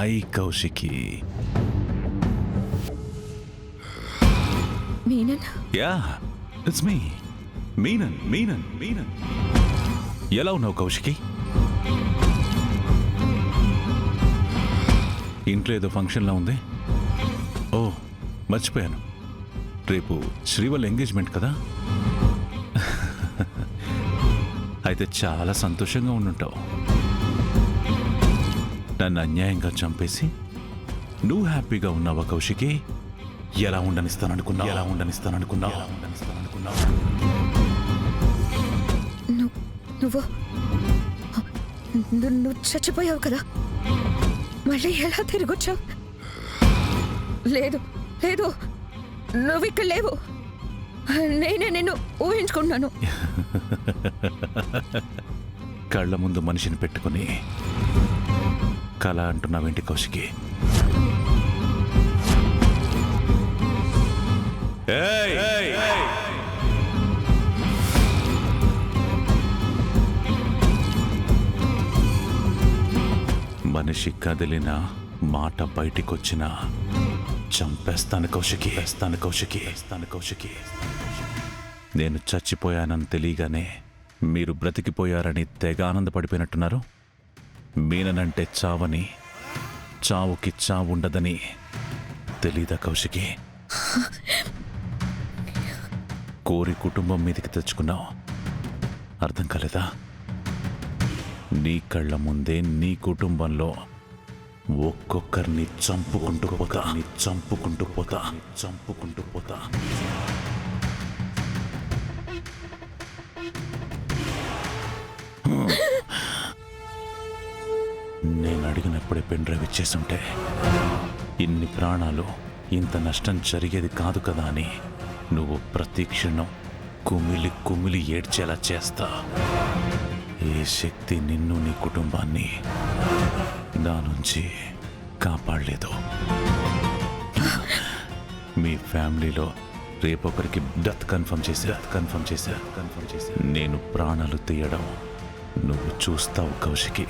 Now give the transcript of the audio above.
Hi Kaushiki. Menon, yeah, it's me. Menon Menon Menon. ఎలా ఉన్నావు కౌశికి? ఇంట్లో ఏదో ఫంక్షన్లా ఉంది. ఓ, మర్చిపోయాను. రేపు శ్రీవల్ ఎంగేజ్మెంట్ కదా. అయితే చాలా సంతోషంగా ఉండుంటావు. నన్ను అన్యాయంగా చంపేసి నువ్వు హ్యాపీగా ఉన్నావా కౌశికి? ఎలా ఉండనిస్తాననుకున్నావు? నువ్వు నువ్వు చచ్చిపోయావు కదా, మళ్ళీ ఎలా తిరిగొచ్చావు? లేదు లేదు, నువ్వు ఇక్కడ లేవు. నేనే నిన్ను ఊహించుకున్నాను. కళ్ళ ముందు మనిషిని పెట్టుకుని కళ అంటున్నావేంటి కౌశికి? మనిషి కదిలినా మాట బయటికొచ్చినా చంపేస్తాను కౌశికి. నేను చచ్చిపోయానని తెలియగానే మీరు బ్రతికిపోయారని తెగ ఆనందపడిపోయినట్టున్నారు. మీననంటే చావని, చావుకి చావుండదని తెలీదా కౌశికి? కోరి కుటుంబం మీదకి తెచ్చుకున్నావు, అర్థం కాలేదా? నీ కళ్ళ ముందే నీ కుటుంబంలో ఒక్కొక్కరిని చంపుకుంటూ పోతా. నేను అడిగినప్పుడే పెన్ డ్రైవ్ ఇచ్చేస్తుంటే ఇన్ని ప్రాణాలు, ఇంత నష్టం జరిగేది కాదు కదా అని నువ్వు ప్రతి క్షణం కుమిలి ఏడ్చేలా చేస్తా. ఏ శక్తి నిన్ను, నీ కుటుంబాన్ని నా నుంచి కాపాడలేదు. మీ ఫ్యామిలీలో రేపొకరికి డెత్ కన్ఫర్మ్ చేశా. నేను ప్రాణాలు తీయడం నువ్వు చూస్తావు కౌశికి.